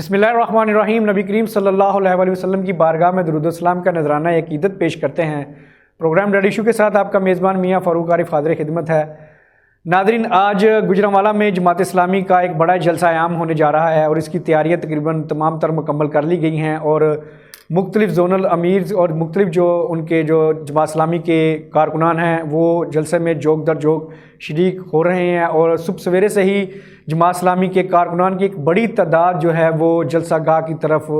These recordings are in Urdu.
بسم اللہ الرحمن الرحیم۔ نبی کریم صلی اللہ علیہ وسلم کی بارگاہ میں درود و السلام کا نذرانہ عقیدت پیش کرتے ہیں۔ پروگرام ڈیڈی ایشو کے ساتھ آپ کا میزبان میاں فاروق عارف حاضر خدمت ہے۔ ناظرین، آج گوجرانوالہ میں جماعت اسلامی کا ایک بڑا جلسہ عام ہونے جا رہا ہے اور اس کی تیاریاں تقریباً تمام تر مکمل کر لی گئی ہیں اور مختلف زونل امیرز اور مختلف جو جماعت اسلامی کے کارکنان ہیں وہ جلسے میں جوگ در جوگ شریک ہو رہے ہیں اور صبح سویرے سے ہی جماعت اسلامی کے کارکنان کی ایک بڑی تعداد جو ہے وہ جلسہ گاہ کی طرف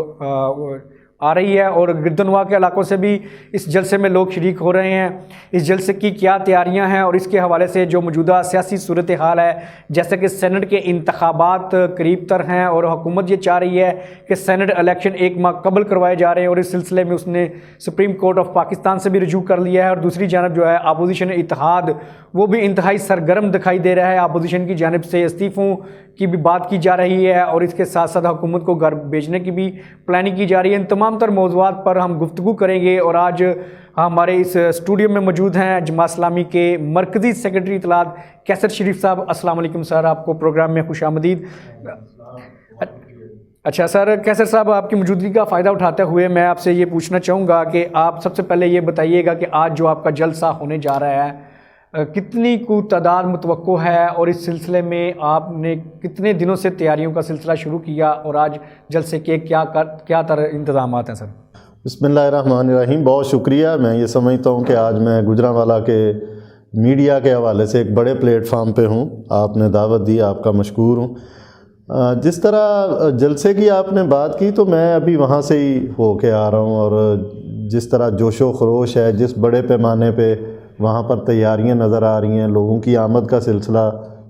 آ رہی ہے اور گردنواہ کے علاقوں سے بھی اس جلسے میں لوگ شریک ہو رہے ہیں۔ اس جلسے کی کیا تیاریاں ہیں اور اس کے حوالے سے جو موجودہ سیاسی صورتحال ہے، جیسے کہ سینٹ کے انتخابات قریب تر ہیں اور حکومت یہ چاہ رہی ہے کہ سینٹ الیکشن ایک ماہ قبل کروائے جا رہے ہیں اور اس سلسلے میں اس نے سپریم کورٹ آف پاکستان سے بھی رجوع کر لیا ہے، اور دوسری جانب جو ہے اپوزیشن اتحاد وہ بھی انتہائی سرگرم دکھائی دے رہا ہے۔ اپوزیشن کی جانب سے استعفوں کی بھی بات کی جا رہی ہے اور اس کے ساتھ ساتھ حکومت کو گھر بھیجنے کی بھی پلاننگ کی جا رہی ہے۔ ان تمام تر موضوعات پر ہم گفتگو کریں گے اور آج ہمارے اس اسٹوڈیو میں موجود ہیں جماعت اسلامی کے مرکزی سیکرٹری اطلاعات کیسر شریف صاحب۔ السلام علیکم سر، آپ کو پروگرام میں خوش آمدید۔ اچھا سر، کیسر صاحب، آپ کی موجودگی کا فائدہ اٹھاتے ہوئے میں آپ سے یہ پوچھنا چاہوں گا کہ آپ سب سے پہلے یہ بتائیے گا کہ آج جو آپ کا جلسہ ہونے جا رہا ہے کتنی کو تعداد متوقع ہے اور اس سلسلے میں آپ نے کتنے دنوں سے تیاریوں کا سلسلہ شروع کیا اور آج جلسے کے کیا طرح انتظامات ہیں سر؟ بسم اللہ الرحمن الرحیم، بہت شکریہ۔ میں یہ سمجھتا ہوں کہ آج میں گوجرانوالہ کے میڈیا کے حوالے سے ایک بڑے پلیٹ فارم پہ ہوں، آپ نے دعوت دی، آپ کا مشکور ہوں۔ جس طرح جلسے کی آپ نے بات کی تو میں ابھی وہاں سے ہی ہو کے آ رہا ہوں اور جس طرح جوش و خروش ہے، جس بڑے پیمانے پہ وہاں پر تیاریاں نظر آ رہی ہیں، لوگوں کی آمد کا سلسلہ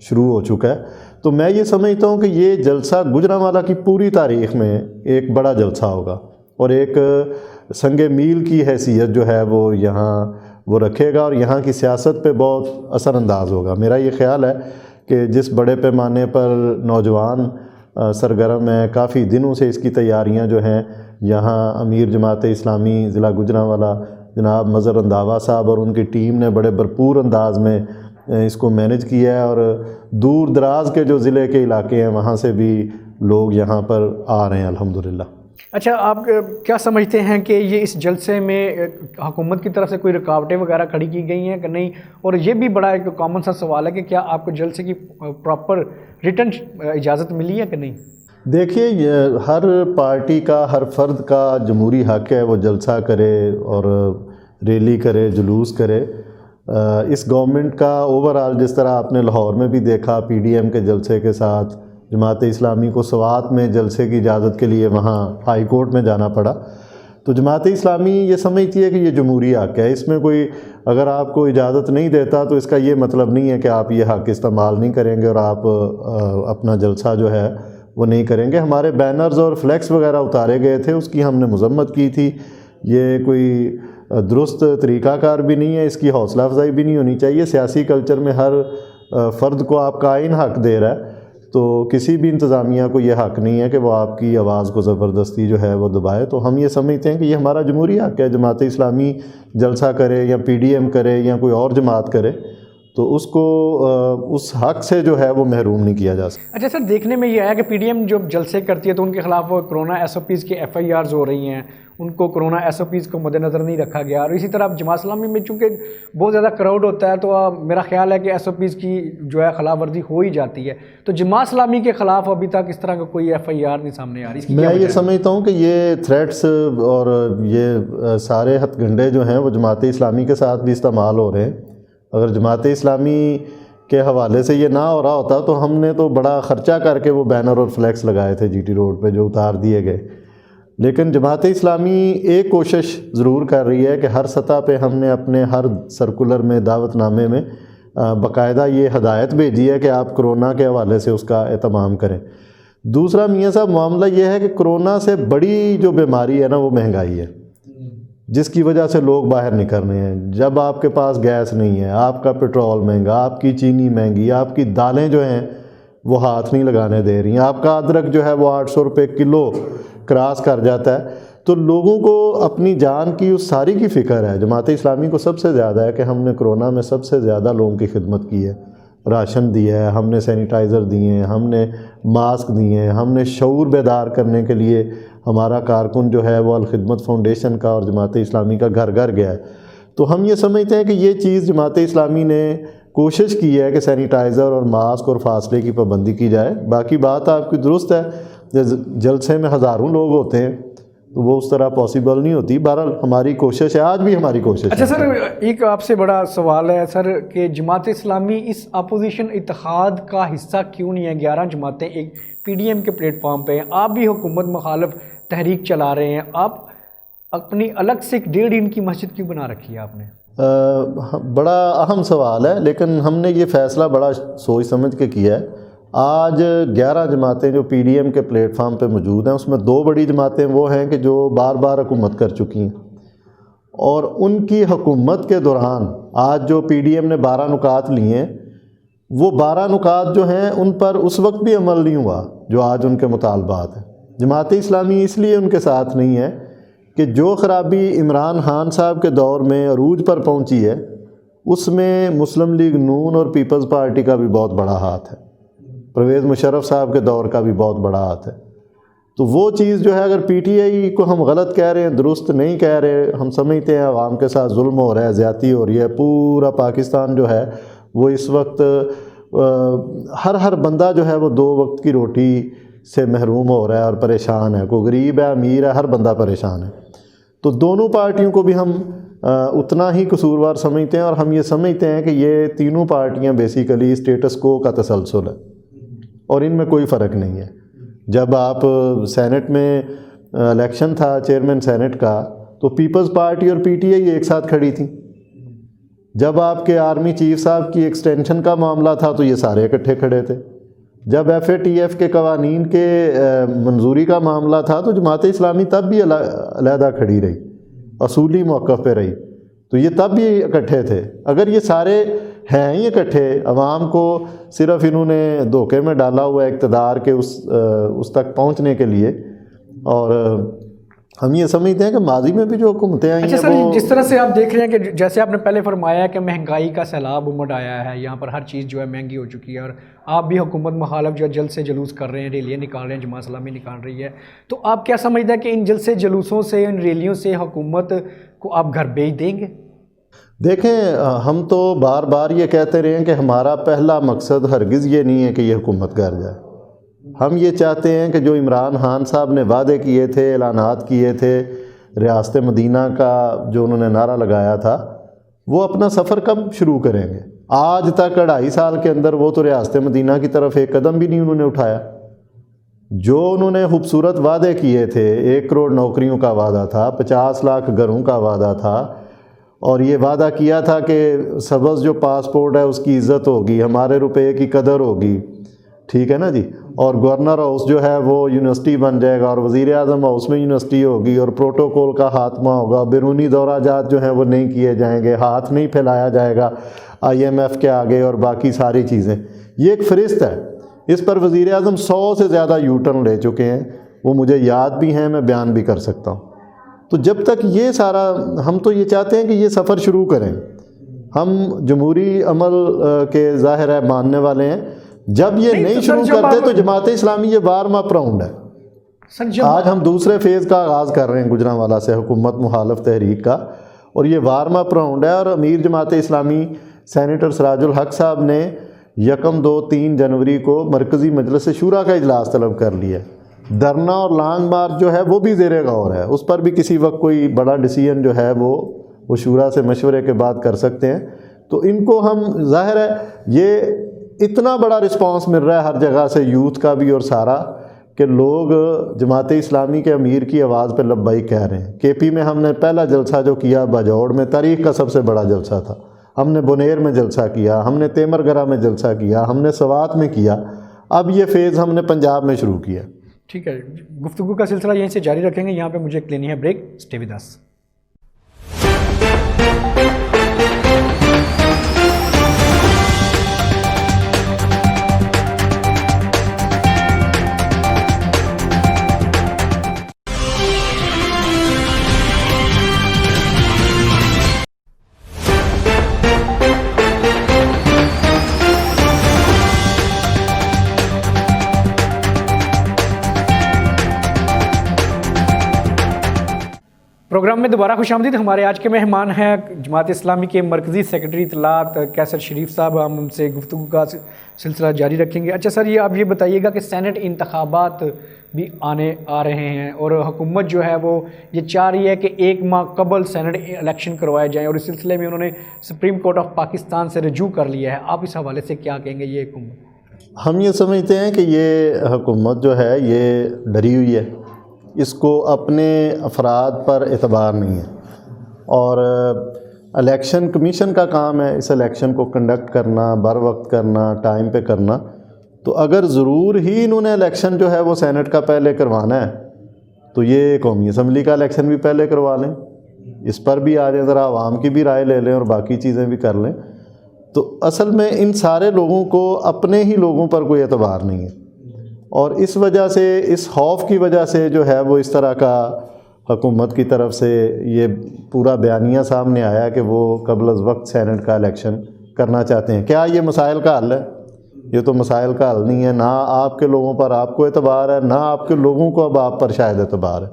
شروع ہو چکا ہے، تو میں یہ سمجھتا ہوں کہ یہ جلسہ گوجرانوالہ کی پوری تاریخ میں ایک بڑا جلسہ ہوگا اور ایک سنگ میل کی حیثیت جو ہے وہ یہاں وہ رکھے گا اور یہاں کی سیاست پہ بہت اثر انداز ہوگا۔ میرا یہ خیال ہے کہ جس بڑے پیمانے پر نوجوان سرگرم ہیں، کافی دنوں سے اس کی تیاریاں جو ہیں، یہاں امیر جماعت اسلامی ضلع گوجرانوالہ جناب مظہر رنداوا صاحب اور ان کی ٹیم نے بڑے بھرپور انداز میں اس کو مینج کیا ہے اور دور دراز کے جو ضلع کے علاقے ہیں وہاں سے بھی لوگ یہاں پر آ رہے ہیں الحمدللہ۔ اچھا، آپ کیا سمجھتے ہیں کہ یہ اس جلسے میں حکومت کی طرف سے کوئی رکاوٹیں وغیرہ کھڑی کی گئی ہیں کہ نہیں؟ اور یہ بھی بڑا ایک کامن سا سوال ہے کہ کیا آپ کو جلسے کی پراپر ریٹن اجازت ملی ہے کہ نہیں؟ دیکھیے، ہر پارٹی کا، ہر فرد کا جمہوری حق ہے وہ جلسہ کرے اور ریلی کرے، جلوس کرے۔ اس گورنمنٹ کا اوورآل جس طرح آپ نے لاہور میں بھی دیکھا پی ڈی ایم کے جلسے کے ساتھ جماعت اسلامی کو سوات میں جلسے کی اجازت کے لیے وہاں ہائی کورٹ میں جانا پڑا، تو جماعت اسلامی یہ سمجھتی ہے کہ یہ جمہوری حق ہے، اس میں کوئی اگر آپ کو اجازت نہیں دیتا تو اس کا یہ مطلب نہیں ہے کہ آپ یہ حق استعمال نہیں کریں گے اور آپ اپنا جلسہ جو ہے وہ نہیں کریں گے۔ ہمارے بینرز اور فلیکس وغیرہ اتارے گئے تھے، اس کی ہم نے مذمت کی تھی۔ یہ کوئی درست طریقہ کار بھی نہیں ہے، اس کی حوصلہ افزائی بھی نہیں ہونی چاہیے۔ سیاسی کلچر میں ہر فرد کو آپ کا آئین حق دے رہا ہے، تو کسی بھی انتظامیہ کو یہ حق نہیں ہے کہ وہ آپ کی آواز کو زبردستی جو ہے وہ دبائے۔ تو ہم یہ سمجھتے ہیں کہ یہ ہمارا جمہوری حق ہے، جماعت اسلامی جلسہ کرے یا پی ڈی ایم کرے یا کوئی اور جماعت کرے تو اس کو اس حق سے جو ہے وہ محروم نہیں کیا جا سکتا۔ اچھا سر، دیکھنے میں یہ آیا کہ پی ڈی ایم جب جلسے کرتی ہے تو ان کے خلاف کرونا ایس او پیز کے ایف آئی آرز ہو رہی ہیں، ان کو کرونا ایس او پیز کو مد نظر نہیں رکھا گیا، اور اسی طرح جماعت اسلامی میں چونکہ بہت زیادہ کراؤڈ ہوتا ہے تو میرا خیال ہے کہ ایس او پیز کی جو ہے خلاف ورزی ہو ہی جاتی ہے، تو جماعت اسلامی کے خلاف ابھی تک اس طرح کا کوئی ایف آئی آر نہیں سامنے آ رہی۔ میں یہ سمجھتا ہوں کہ یہ تھریٹس اور یہ سارے ہتھ گنڈے جو ہیں وہ جماعت اسلامی کے ساتھ بھی استعمال ہو رہے ہیں۔ اگر جماعت اسلامی کے حوالے سے یہ نہ ہو رہا ہوتا تو ہم نے تو بڑا خرچہ کر کے وہ بینر اور فلیکس لگائے تھے جی ٹی روڈ پہ جو اتار دیے گئے، لیکن جماعت اسلامی ایک کوشش ضرور کر رہی ہے کہ ہر سطح پہ ہم نے اپنے ہر سرکولر میں، دعوت نامے میں باقاعدہ یہ ہدایت بھیجی ہے کہ آپ کرونا کے حوالے سے اس کا اہتمام کریں۔ دوسرا میاں صاحب معاملہ یہ ہے کہ کرونا سے بڑی جو بیماری ہے نا وہ مہنگائی ہے، جس کی وجہ سے لوگ باہر نکل رہے ہیں۔ جب آپ کے پاس گیس نہیں ہے، آپ کا پیٹرول مہنگا، آپ کی چینی مہنگی، آپ کی دالیں جو ہیں وہ ہاتھ نہیں لگانے دے رہی ہیں، آپ کا ادرک جو ہے وہ 800 روپے کلو کراس کر جاتا ہے، تو لوگوں کو اپنی جان کی اس ساری کی فکر ہے۔ جماعت اسلامی کو سب سے زیادہ ہے کہ ہم نے کرونا میں سب سے زیادہ لوگوں کی خدمت کی ہے راشن دیا ہے، ہم نے سینیٹائزر دیے ہیں، ہم نے ماسک دیے ہیں، ہم نے شعور بیدار کرنے کے لیے ہمارا کارکن جو ہے وہ الخدمت فاؤنڈیشن کا اور جماعت اسلامی کا گھر گھر گیا ہے۔ تو ہم یہ سمجھتے ہیں کہ یہ چیز جماعت اسلامی نے کوشش کی ہے کہ سینیٹائزر اور ماسک اور فاصلے کی پابندی کی جائے۔ باقی بات آپ کی درست ہے، جلسے میں ہزاروں لوگ ہوتے ہیں تو وہ اس طرح پاسبل نہیں ہوتی۔ بہرحال ہماری کوشش ہے، آج بھی ہماری کوشش ہے۔ اچھا سر، ایک آپ سے بڑا سوال ہے سر کہ جماعت اسلامی اس اپوزیشن اتحاد کا حصہ کیوں نہیں ہے؟ 11 جماعتیں ایک پی ڈی ایم کے پلیٹ فارم پہ ہیں، آپ بھی حکومت مخالف تحریک چلا رہے ہیں، آپ اپنی الگ سے ایک 1.5 دن کی مسجد کیوں بنا رکھی ہے آپ نے؟ بڑا اہم سوال ہے، لیکن ہم نے یہ فیصلہ بڑا سوچ سمجھ کے کیا ہے۔ آج 11 جماعتیں جو پی ڈی ایم کے پلیٹ فارم پہ موجود ہیں، اس میں 2 بڑی جماعتیں وہ ہیں کہ جو بار بار حکومت کر چکی ہیں، اور ان کی حکومت کے دوران آج جو پی ڈی ایم نے 12 نکات لیے ہیں، وہ 12 نکات جو ہیں ان پر اس وقت بھی عمل نہیں ہوا جو آج ان کے مطالبات ہیں۔ جماعت اسلامی اس لیے ان کے ساتھ نہیں ہے کہ جو خرابی عمران خان صاحب کے دور میں عروج پر پہنچی ہے، اس میں مسلم لیگ نون اور پیپلز پارٹی کا بھی بہت بڑا ہاتھ ہے، پرویز مشرف صاحب کے دور کا بھی بہت بڑا ہاتھ ہے۔ تو وہ چیز جو ہے، اگر پی ٹی آئی کو ہم غلط کہہ رہے ہیں، درست نہیں کہہ رہے، ہم سمجھتے ہیں عوام کے ساتھ ظلم ہو رہا ہے، زیادتی ہو رہی ہے، پورا پاکستان جو ہے وہ اس وقت ہر بندہ جو ہے وہ 2 وقت کی روٹی سے محروم ہو رہا ہے اور پریشان ہے، کوئی غریب ہے، امیر ہے، ہر بندہ پریشان ہے۔ تو دونوں پارٹیوں کو بھی ہم اتنا ہی قصوروار سمجھتے ہیں، اور ہم یہ سمجھتے ہیں کہ یہ تینوں پارٹیاں بیسیکلی اسٹیٹس کو کا تسلسل ہے اور ان میں کوئی فرق نہیں ہے۔ جب آپ سینٹ میں الیکشن تھا چیئرمین سینٹ کا، تو پیپلز پارٹی اور پی ٹی آئی ایک ساتھ کھڑی تھیں۔ جب آپ کے آرمی چیف صاحب کی ایکسٹینشن کا معاملہ تھا تو یہ سارے اکٹھے کھڑے تھے۔ جب ایف اے ٹی ایف کے قوانین کے منظوری کا معاملہ تھا تو جماعت اسلامی تب بھی علیحدہ کھڑی رہی، اصولی موقف پہ رہی، تو یہ تب بھی اکٹھے تھے۔ اگر یہ سارے ہیں ہی اکٹھے، عوام کو صرف انہوں نے دھوکے میں ڈالا ہوا ہے اقتدار کے اس تک پہنچنے کے لیے، اور ہم یہ سمجھتے ہیں کہ ماضی میں بھی جو حکومتیں آئی ہیں۔ اچھا سر، جس طرح سے آپ دیکھ رہے ہیں کہ جیسے آپ نے پہلے فرمایا کہ مہنگائی کا سیلاب امڑ آیا ہے، یہاں پر ہر چیز جو ہے مہنگی ہو چکی ہے، اور آپ بھی حکومت مخالف جو ہے جلد سے جلوس کر رہے ہیں، ریلیاں نکال رہے ہیں، جماعت اسلامی نکال رہی ہے، تو آپ کیا سمجھتے ہیں کہ ان جلد سے جلوسوں سے، ان ریلیوں سے حکومت کو آپ گھر بھیج دیں گے؟ دیکھیں، ہم تو بار بار یہ کہتے رہے ہیں کہ ہمارا پہلا مقصد ہرگز یہ نہیں ہے کہ یہ حکومت گھر جائے۔ ہم یہ چاہتے ہیں کہ جو عمران خان صاحب نے وعدے کیے تھے، اعلانات کیے تھے، ریاست مدینہ کا جو انہوں نے نعرہ لگایا تھا، وہ اپنا سفر کب شروع کریں گے؟ آج تک 2.5 سال کے اندر وہ تو ریاست مدینہ کی طرف ایک قدم بھی نہیں انہوں نے اٹھایا۔ جو انہوں نے خوبصورت وعدے کیے تھے، 1 کروڑ نوکریوں کا وعدہ تھا، 50 لاکھ گھروں کا وعدہ تھا، اور یہ وعدہ کیا تھا کہ سبز جو پاسپورٹ ہے اس کی عزت ہوگی، ہمارے روپے کی قدر ہوگی، ٹھیک ہے نا جی، اور گورنر ہاؤس جو ہے وہ یونیورسٹی بن جائے گا، اور وزیر اعظم ہاؤس میں یونیورسٹی ہوگی، اور پروٹوکول کا خاتمہ ہوگا، بیرونی دورہ جات جو ہیں وہ نہیں کیے جائیں گے، ہاتھ نہیں پھیلایا جائے گا آئی ایم ایف کے آگے، اور باقی ساری چیزیں۔ یہ ایک فہرست ہے، اس پر وزیر اعظم 100 سے زیادہ یو ٹرن لے چکے ہیں، وہ مجھے یاد بھی ہیں، میں بیان بھی کر سکتا ہوں۔ تو جب تک یہ سارا، ہم تو یہ چاہتے ہیں کہ یہ سفر شروع کریں۔ ہم جمہوری عمل کے ظاہر ہے ماننے والے ہیں، جب یہ نہیں شروع کرتے تو جماعت اسلامی یہ وارم اپ راؤنڈ ہے۔ آج ہم دوسرے فیز کا آغاز کر رہے ہیں گجرانوالہ سے، حکومت مخالف تحریک کا، اور یہ وارم اپ راؤنڈ ہے۔ اور امیر جماعت اسلامی سینیٹر سراج الحق صاحب نے 1, 2, 3 جنوری کو مرکزی مجلس شورا کا اجلاس طلب کر لیا ہے۔ دھرنا اور لانگ مارچ جو ہے وہ بھی زیر غور ہے، اس پر بھی کسی وقت کوئی بڑا ڈیسیژن جو ہے وہ شورا سے مشورے کے بعد کر سکتے ہیں۔ تو ان کو ہم، ظاہر ہے یہ اتنا بڑا رسپانس مل رہا ہے ہر جگہ سے، یوتھ کا بھی اور سارا، کہ لوگ جماعت اسلامی کے امیر کی آواز پہ لبیک کہہ رہے ہیں۔ کے پی میں ہم نے پہلا جلسہ جو کیا باجوڑ میں، تاریخ کا سب سے بڑا جلسہ تھا، ہم نے بنیر میں جلسہ کیا، ہم نے تیمر گرہ میں جلسہ کیا، ہم نے سوات میں کیا، اب یہ فیز ہم نے پنجاب میں شروع کیا۔ ٹھیک ہے، گفتگو کا سلسلہ یہیں سے جاری رکھیں گے، یہاں پہ مجھے ایک لینی ہے break, stay with us. Programme میں دوبارہ خوش آمدید. ہمارے آج کے مہمان ہیں جماعت اسلامی کے مرکزی سیکرٹری اطلاعات کیسر شریف صاحب. ہم ان سے گفتگو کا سلسلہ جاری رکھیں گے. اچھا سر, یہ آپ یہ بتائیے گا کہ سینٹ انتخابات بھی آ رہے ہیں اور حکومت جو ہے وہ یہ چاہ رہی ہے کہ 1 ماہ قبل سینٹ الیکشن کروائے جائیں, اور اس سلسلے میں انہوں نے سپریم کورٹ آف پاکستان سے رجوع کر لیا ہے. آپ اس حوالے سے کیا کہیں گے؟ یہ حکومت, ہم یہ سمجھتے ہیں کہ یہ حکومت جو ہے یہ ڈری ہوئی ہے, اس کو اپنے افراد پر اعتبار نہیں ہے, اور الیکشن کمیشن کا کام ہے اس الیکشن کو کنڈکٹ کرنا, بر وقت کرنا, ٹائم پہ کرنا. تو اگر ضرور ہی انہوں نے الیکشن جو ہے وہ سینٹ کا پہلے کروانا ہے تو یہ قومی اسمبلی کا الیکشن بھی پہلے کروا لیں, اس پر بھی آ جائیں, ذرا عوام کی بھی رائے لے لیں اور باقی چیزیں بھی کر لیں. تو اصل میں ان سارے لوگوں کو اپنے ہی لوگوں پر کوئی اعتبار نہیں ہے, اور اس وجہ سے, اس خوف کی وجہ سے جو ہے وہ اس طرح کا حکومت کی طرف سے یہ پورا بیانیہ سامنے آیا کہ وہ قبل از وقت سینٹ کا الیکشن کرنا چاہتے ہیں. کیا یہ مسائل کا حل ہے؟ یہ تو مسائل کا حل نہیں ہے. نہ آپ کے لوگوں پر آپ کو اعتبار ہے, نہ آپ کے لوگوں کو اب آپ پر شاید اعتبار ہے,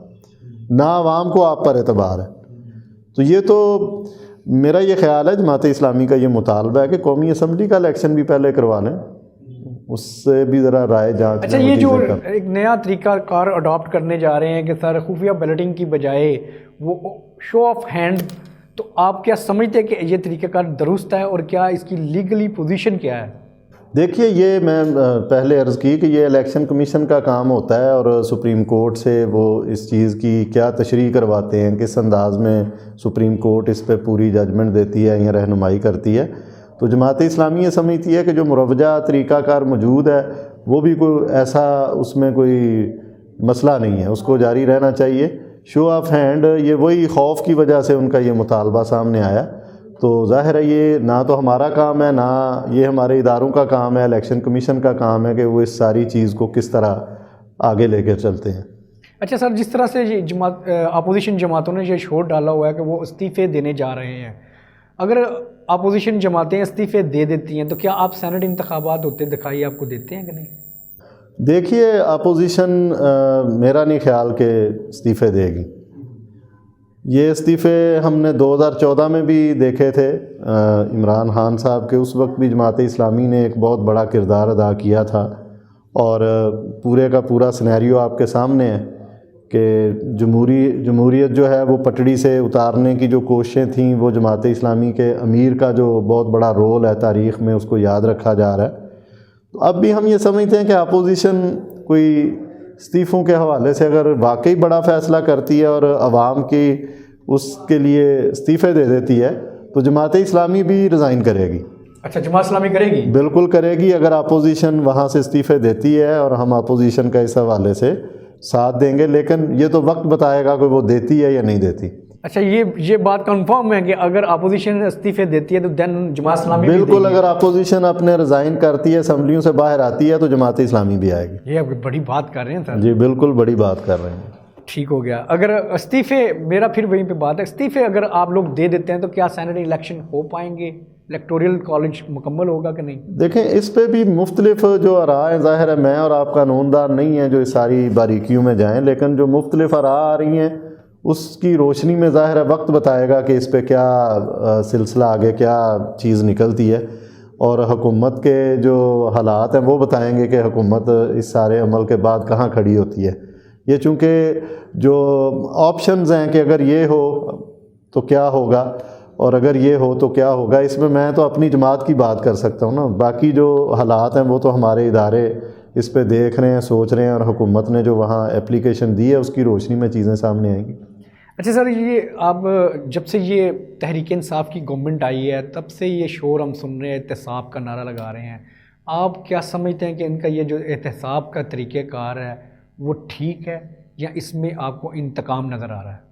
نہ عوام کو آپ پر اعتبار ہے. تو یہ تو میرا یہ خیال ہے, جماعت اسلامی کا یہ مطالبہ ہے کہ قومی اسمبلی کا الیکشن بھی پہلے کروا لیں, اس سے بھی ذرا رائے جانچ. اچھا, یہ جو ایک نیا طریقہ کار اڈاپٹ کرنے جا رہے ہیں کہ سر خفیہ بیلٹنگ کی بجائے وہ شو آف ہینڈ, تو آپ کیا سمجھتے ہیں کہ یہ طریقہ کار درست ہے, اور کیا اس کی لیگلی پوزیشن کیا ہے؟ دیکھیے, یہ میں پہلے عرض کی کہ یہ الیکشن کمیشن کا کام ہوتا ہے, اور سپریم کورٹ سے وہ اس چیز کی کیا تشریح کرواتے ہیں, کس انداز میں سپریم کورٹ اس پہ پوری ججمنٹ دیتی ہے یا رہنمائی کرتی ہے. تو جماعت اسلامی یہ سمجھتی ہے کہ جو مروجہ طریقہ کار موجود ہے وہ بھی کوئی ایسا, اس میں کوئی مسئلہ نہیں ہے, اس کو جاری رہنا چاہیے. شو آف ہینڈ یہ وہی خوف کی وجہ سے ان کا یہ مطالبہ سامنے آیا. تو ظاہر ہے یہ نہ تو ہمارا کام ہے, نہ یہ ہمارے اداروں کا کام ہے, الیکشن کمیشن کا کام ہے کہ وہ اس ساری چیز کو کس طرح آگے لے کر چلتے ہیں. اچھا سر, جس طرح سے یہ اپوزیشن جماعتوں نے یہ شور ڈالا ہوا ہے کہ وہ استعفے دینے جا رہے ہیں, اگر اپوزیشن جماعتیں استعفے دے دیتی ہیں تو کیا آپ سینٹ انتخابات ہوتے دکھائی آپ کو دیتے ہیں کہ نہیں؟ دیکھیے, اپوزیشن میرا نہیں خیال کہ استعفے دے گی. یہ استعفے ہم نے 2014 میں بھی دیکھے تھے, عمران خان صاحب کے. اس وقت بھی جماعت اسلامی نے ایک بہت بڑا کردار ادا کیا تھا, اور پورے کا پورا سینیریو آپ کے سامنے ہے کہ جمہوریت جو ہے وہ پٹڑی سے اتارنے کی جو کوششیں تھیں, وہ جماعت اسلامی کے امیر کا جو بہت بڑا رول ہے تاریخ میں, اس کو یاد رکھا جا رہا ہے. تو اب بھی ہم یہ سمجھتے ہیں کہ اپوزیشن کوئی استعفوں کے حوالے سے اگر واقعی بڑا فیصلہ کرتی ہے اور عوام کی اس کے لیے استعفے دے دیتی ہے تو جماعت اسلامی بھی ریزائن کرے گی. اچھا, جماعت اسلامی کرے گی؟ بالکل کرے گی, اگر اپوزیشن وہاں سے استعفے دیتی ہے, اور ہم اپوزیشن کا اس حوالے سے ساتھ دیں گے, لیکن یہ تو وقت بتائے گا کہ وہ دیتی ہے یا نہیں دیتی. اچھا, یہ بات کنفرم ہے کہ اگر اپوزیشن استعفے دیتی ہے تو دین جماعت اسلامی بالکل, اگر اپوزیشن اپنے ریزائن کرتی ہے, اسمبلیوں سے باہر آتی ہے, تو جماعت اسلامی بھی آئے گی. یہ بڑی بات کر رہے ہیں سر. جی بالکل بڑی بات کر رہے ہیں. ٹھیک ہو گیا. اگر استعفے, میرا پھر وہیں پہ بات ہے, استعفے اگر آپ لوگ دے دیتے ہیں تو کیا سینٹ الیکشن ہو پائیں گے؟ الیکٹوریل کالج مکمل ہوگا کہ نہیں؟ دیکھیں, اس پہ بھی مختلف جو آراء ہیں, ظاہر ہے میں اور آپ قانون دان نہیں ہیں جو اس ساری باریکیوں میں جائیں, لیکن جو مختلف آراء آ رہی ہیں اس کی روشنی میں ظاہر ہے وقت بتائے گا کہ اس پہ کیا سلسلہ آگے کیا چیز نکلتی ہے, اور حکومت کے جو حالات ہیں وہ بتائیں گے کہ حکومت اس سارے عمل کے بعد کہاں کھڑی ہوتی ہے. یہ چونکہ جو آپشنز ہیں کہ اگر یہ ہو تو کیا ہوگا, اور اگر یہ ہو تو کیا ہوگا, اس میں تو اپنی جماعت کی بات کر سکتا ہوں نا. باقی جو حالات ہیں وہ تو ہمارے ادارے اس پہ دیکھ رہے ہیں, سوچ رہے ہیں, اور حکومت نے جو وہاں اپلیکیشن دی ہے اس کی روشنی میں چیزیں سامنے آئیں گی. اچھا سر, یہ آپ جب سے یہ تحریک انصاف کی گورنمنٹ آئی ہے تب سے یہ شور ہم سن رہے ہیں, احتساب کا نعرہ لگا رہے ہیں. آپ کیا سمجھتے ہیں کہ ان کا یہ جو احتساب کا طریقہ کار ہے وہ ٹھیک ہے, یا اس میں آپ کو انتقام نظر آ رہا ہے؟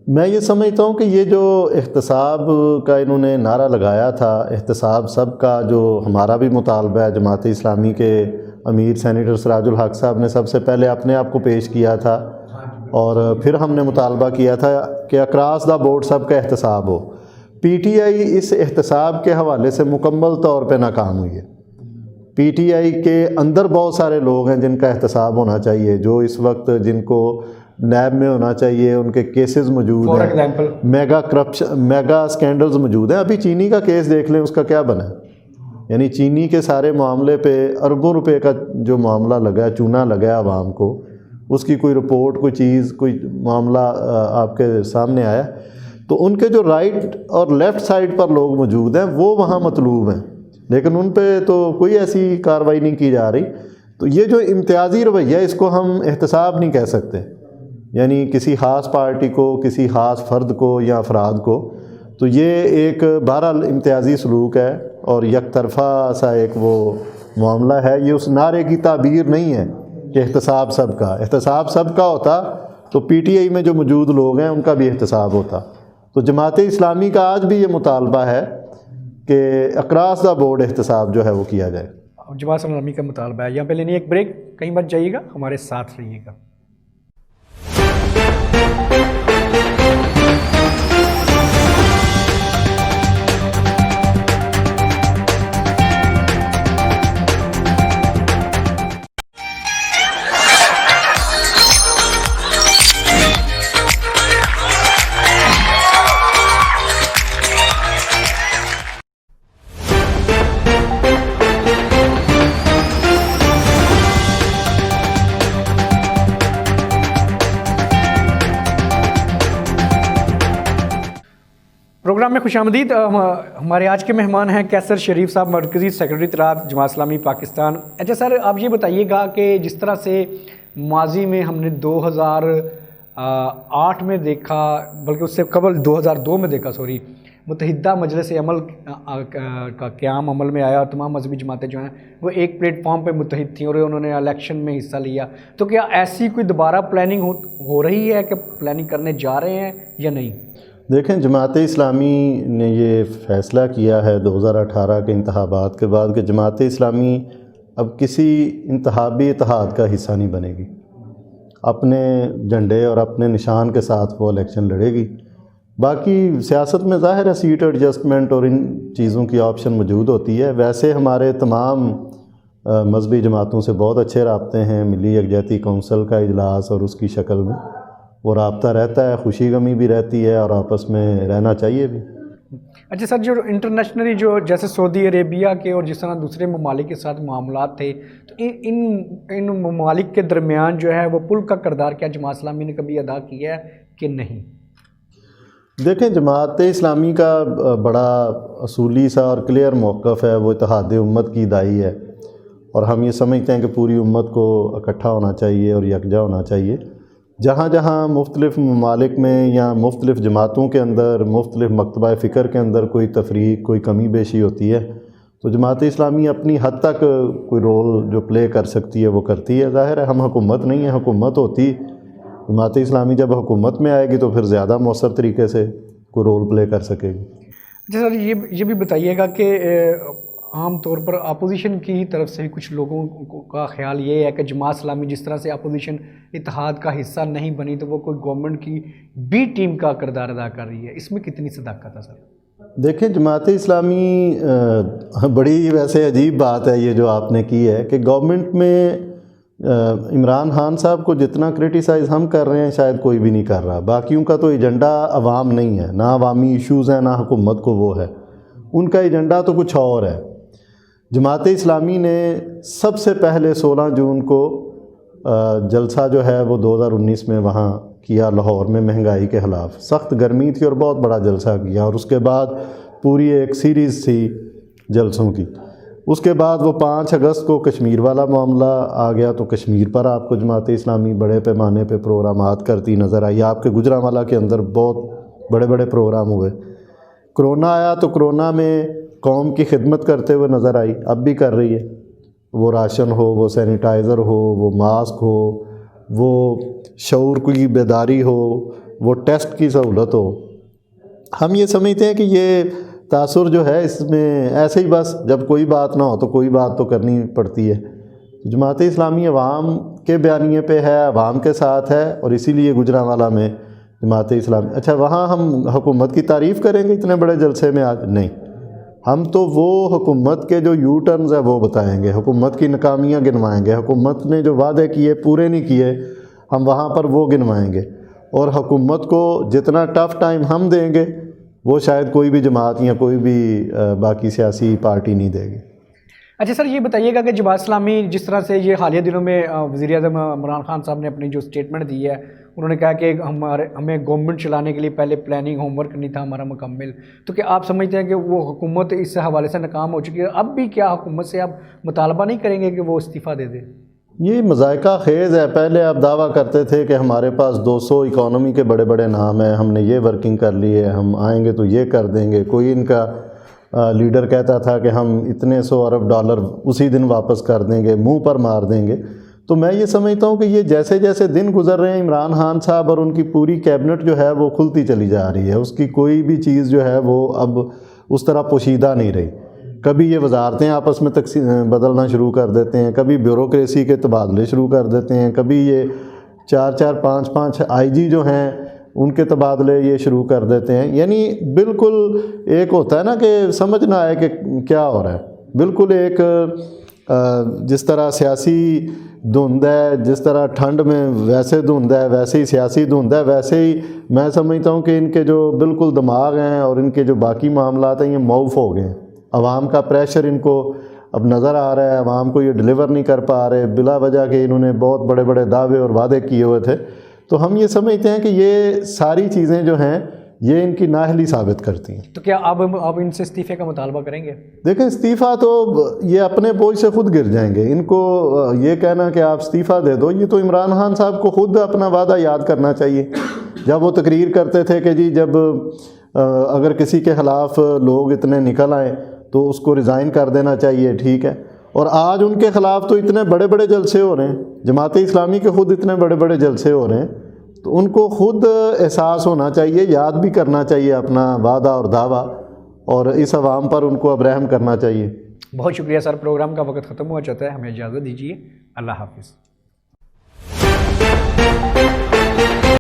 میں یہ سمجھتا ہوں کہ یہ جو احتساب کا انہوں نے نعرہ لگایا تھا, احتساب سب کا جو ہمارا بھی مطالبہ ہے, جماعت اسلامی کے امیر سینیٹر سراج الحق صاحب نے سب سے پہلے اپنے آپ کو پیش کیا تھا, اور پھر ہم نے مطالبہ کیا تھا کہ اکراس دا بورڈ سب کا احتساب ہو. پی ٹی آئی اس احتساب کے حوالے سے مکمل طور پہ ناکام ہوئی ہے. پی ٹی آئی کے اندر بہت سارے لوگ ہیں جن کا احتساب ہونا چاہیے, جو اس وقت جن کو نیب میں ہونا چاہیے، ان کے کیسز موجود فار ہیں، example mega corruption, mega scandals موجود ہیں. ابھی چینی کا کیس دیکھ لیں، اس کا کیا بنا ہے. یعنی چینی کے سارے معاملے پہ اربوں روپے کا جو معاملہ لگا ہے، چونا لگا ہے عوام کو، اس کی کوئی رپورٹ، کوئی چیز، کوئی معاملہ آپ کے سامنے آیا. تو ان کے جو رائٹ اور لیفٹ سائڈ پر لوگ موجود ہیں وہ وہاں مطلوب ہیں، لیکن ان پہ تو کوئی ایسی کارروائی نہیں کی جا رہی. تو یہ جو امتیازی رویہ ہے، اس کو ہم احتساب نہیں کہہ سکتے، یعنی کسی خاص پارٹی کو، کسی خاص فرد کو یا افراد کو. تو یہ ایک بہرحال امتیازی سلوک ہے اور یک طرفہ سا ایک وہ معاملہ ہے. یہ اس نعرے کی تعبیر نہیں ہے کہ احتساب سب کا. احتساب سب کا ہوتا تو پی ٹی آئی میں جو موجود لوگ ہیں ان کا بھی احتساب ہوتا. تو جماعت اسلامی کا آج بھی یہ مطالبہ ہے کہ اکراس دا بورڈ احتساب جو ہے وہ کیا جائے. جماعت اسلامی کا مطالبہ ہے. یہاں پہ لینی ایک بریک، کہیں مت جائیے گا، ہمارے ساتھ رہیے گا. پروگرام میں خوش آمدید. ہمارے آج کے مہمان ہیں کیسر شریف صاحب، مرکزی سیکرٹری اطلاعات جماعت اسلامی پاکستان. اچھا سر، آپ یہ بتائیے گا کہ جس طرح سے ماضی میں ہم نے 2008 میں دیکھا، بلکہ اس سے قبل 2002 میں دیکھا، متحدہ مجلس عمل کا قیام عمل میں آیا اور تمام مذہبی جماعتیں جو ہیں وہ ایک پلیٹ فارم پہ متحد تھیں اور انہوں نے الیکشن میں حصہ لیا. تو کیا ایسی کوئی دوبارہ پلاننگ ہو رہی ہے کہ پلاننگ کرنے جا رہے ہیں یا نہیں؟ دیکھیں، جماعت اسلامی نے یہ فیصلہ کیا ہے 2018 کے انتخابات کے بعد کہ جماعت اسلامی اب کسی انتخابی اتحاد کا حصہ نہیں بنے گی. اپنے جھنڈے اور اپنے نشان کے ساتھ وہ الیکشن لڑے گی. باقی سیاست میں ظاہر ہے سیٹ ایڈجسٹمنٹ اور ان چیزوں کی آپشن موجود ہوتی ہے. ویسے ہمارے تمام مذہبی جماعتوں سے بہت اچھے رابطے ہیں. ملی یکجہتی کونسل کا اجلاس اور اس کی شکل میں وہ رابطہ رہتا ہے، خوشی غمی بھی رہتی ہے اور آپس میں رہنا چاہیے بھی. اچھا سر، جو انٹرنیشنلی جو جیسے سعودی عربیہ کے اور جس طرح دوسرے ممالک کے ساتھ معاملات تھے، تو ان ممالک کے درمیان جو ہے وہ پل کا کردار کیا جماعت اسلامی نے کبھی ادا کیا ہے کہ نہیں؟ دیکھیں، جماعت اسلامی کا بڑا اصولی سا اور کلیئر موقف ہے، وہ اتحاد امت کی داعی ہے اور ہم یہ سمجھتے ہیں کہ پوری امت کو اکٹھا ہونا چاہیے اور یکجا ہونا چاہیے. جہاں جہاں مختلف ممالک میں یا مختلف جماعتوں کے اندر، مختلف مکتبہ فکر کے اندر کوئی تفریق، کوئی کمی بیشی ہوتی ہے تو جماعت اسلامی اپنی حد تک کوئی رول جو پلے کر سکتی ہے وہ کرتی ہے. ظاہر ہے ہم حکومت نہیں ہیں، حکومت ہوتی جماعت اسلامی جب حکومت میں آئے گی تو پھر زیادہ مؤثر طریقے سے کوئی رول پلے کر سکے گی. اچھا سر، یہ بھی بتائیے گا کہ عام طور پر اپوزیشن کی طرف سے کچھ لوگوں کا خیال یہ ہے کہ جماعت اسلامی جس طرح سے اپوزیشن اتحاد کا حصہ نہیں بنی تو وہ کوئی گورنمنٹ کی بی ٹیم کا کردار ادا کر رہی ہے. اس میں کتنی صداقت ہے سر؟ دیکھیں، جماعت اسلامی بڑی ویسے عجیب بات ہے یہ جو آپ نے کی ہے کہ گورنمنٹ میں عمران خان صاحب کو جتنا کرٹیسائز ہم کر رہے ہیں شاید کوئی بھی نہیں کر رہا. باقیوں کا تو ایجنڈا عوام نہیں ہے، نہ عوامی ایشوز ہیں، نہ حکومت کو وہ ہے. ان کا ایجنڈا تو کچھ اور ہے. جماعت اسلامی نے سب سے پہلے 16 جون کو جلسہ جو ہے وہ 2019 میں وہاں کیا لاہور میں، مہنگائی کے خلاف. سخت گرمی تھی اور بہت بڑا جلسہ کیا اور اس کے بعد پوری ایک سیریز تھی جلسوں کی. اس کے بعد وہ 5 اگست کو کشمیر والا معاملہ آ گیا تو کشمیر پر آپ کو جماعت اسلامی بڑے پیمانے پہ پروگرامات کرتی نظر آئی. آپ کے گجرانوالہ کے اندر بہت بڑے بڑے پروگرام ہوئے. کرونا آیا تو کرونا میں قوم کی خدمت کرتے ہوئے نظر آئی، اب بھی کر رہی ہے. وہ راشن ہو، وہ سینیٹائزر ہو، وہ ماسک ہو، وہ شعور کی بیداری ہو، وہ ٹیسٹ کی سہولت ہو. ہم یہ سمجھتے ہیں کہ یہ تاثر جو ہے اس میں ایسے ہی بس جب کوئی بات نہ ہو تو کوئی بات تو کرنی پڑتی ہے. جماعت اسلامی عوام کے بیانیے پہ ہے، عوام کے ساتھ ہے اور اسی لیے گجرانوالہ میں جماعت اسلامی. اچھا، وہاں ہم حکومت کی تعریف کریں گے اتنے بڑے جلسے میں؟ آج نہیں. ہم تو وہ حکومت کے جو یو ٹرنز ہیں وہ بتائیں گے، حکومت کی ناکامیاں گنوائیں گے، حکومت نے جو وعدے کیے پورے نہیں کیے. ہم وہاں پر وہ گنوائیں گے، اور حکومت کو جتنا ٹف ٹائم ہم دیں گے وہ شاید کوئی بھی جماعت یا کوئی بھی باقی سیاسی پارٹی نہیں دے گی۔ اچھا سر، یہ بتائیے گا کہ جماعت اسلامی جس طرح سے یہ حالیہ دنوں میں وزیر اعظم عمران خان صاحب نے اپنی جو اسٹیٹمنٹ دی ہے، انہوں نے کہا کہ ہمیں گورنمنٹ چلانے کے لیے پہلے پلاننگ ہوم ورک نہیں تھا ہمارا مکمل، تو کیا آپ سمجھتے ہیں کہ وہ حکومت اس حوالے سے ناکام ہو چکی ہے؟ اب بھی کیا حکومت سے آپ مطالبہ نہیں کریں گے کہ وہ استعفیٰ دے دے؟ یہ مذائقہ خیز ہے۔ پہلے آپ دعویٰ کرتے تھے کہ ہمارے پاس 200 اکانومی کے بڑے بڑے نام ہیں، ہم نے یہ ورکنگ کر لی ہے، ہم آئیں گے تو یہ کر دیں گے۔ کوئی ان کا لیڈر کہتا تھا کہ ہم اتنے 100 ارب ڈالر اسی دن واپس کر دیں گے، منہ پر مار دیں گے۔ تو میں یہ سمجھتا ہوں کہ یہ جیسے جیسے دن گزر رہے ہیں، عمران خان صاحب اور ان کی پوری کیبنٹ جو ہے وہ کھلتی چلی جا رہی ہے، اس کی کوئی بھی چیز جو ہے وہ اب اس طرح پوشیدہ نہیں رہی۔ کبھی یہ وزارتیں آپس میں بدلنا شروع کر دیتے ہیں، کبھی بیوروکریسی کے تبادلے شروع کر دیتے ہیں، کبھی یہ 4 5 آئی جی جو ہیں ان کے تبادلے یہ شروع کر دیتے ہیں۔ یعنی بالکل ایک ہوتا ہے نا کہ سمجھ نہ آئے کہ کیا ہو رہا ہے، بالکل ایک جس طرح سیاسی دھند ہے، جس طرح ٹھنڈ میں ویسے دھند ہے، ویسے ہی سیاسی دھند ہے، ویسے ہی میں سمجھتا ہوں کہ ان کے جو بالکل دماغ ہیں اور ان کے جو باقی معاملات ہیں یہ معاف ہو گئے ہیں۔ عوام کا پریشر ان کو اب نظر آ رہا ہے، عوام کو یہ ڈلیور نہیں کر پا رہے بلا وجہ کہ انہوں نے بہت بڑے بڑے دعوے اور وعدے کیے ہوئے تھے۔ تو ہم یہ سمجھتے ہیں کہ یہ ساری چیزیں جو ہیں یہ ان کی نااہلی ثابت کرتی ہیں۔ تو کیا آپ ان سے استعفے کا مطالبہ کریں گے؟ دیکھیں، استعفیٰ تو یہ اپنے بوجھ سے خود گر جائیں گے۔ ان کو یہ کہنا کہ آپ استعفیٰ دے دو، یہ تو عمران خان صاحب کو خود اپنا وعدہ یاد کرنا چاہیے۔ جب وہ تقریر کرتے تھے کہ جی جب اگر کسی کے خلاف لوگ اتنے نکل آئیں تو اس کو ریزائن کر دینا چاہیے، ٹھیک ہے، اور آج ان کے خلاف تو اتنے بڑے بڑے جلسے ہو رہے ہیں، جماعت اسلامی کے خود اتنے بڑے بڑے جلسے ہو رہے ہیں، تو ان کو خود احساس ہونا چاہیے، یاد بھی کرنا چاہیے اپنا وعدہ اور دعویٰ، اور اس عوام پر ان کو اب رحم کرنا چاہیے۔ بہت شکریہ سر، پروگرام کا وقت ختم ہوا چاہتا ہے، ہمیں اجازت دیجیے، اللہ حافظ۔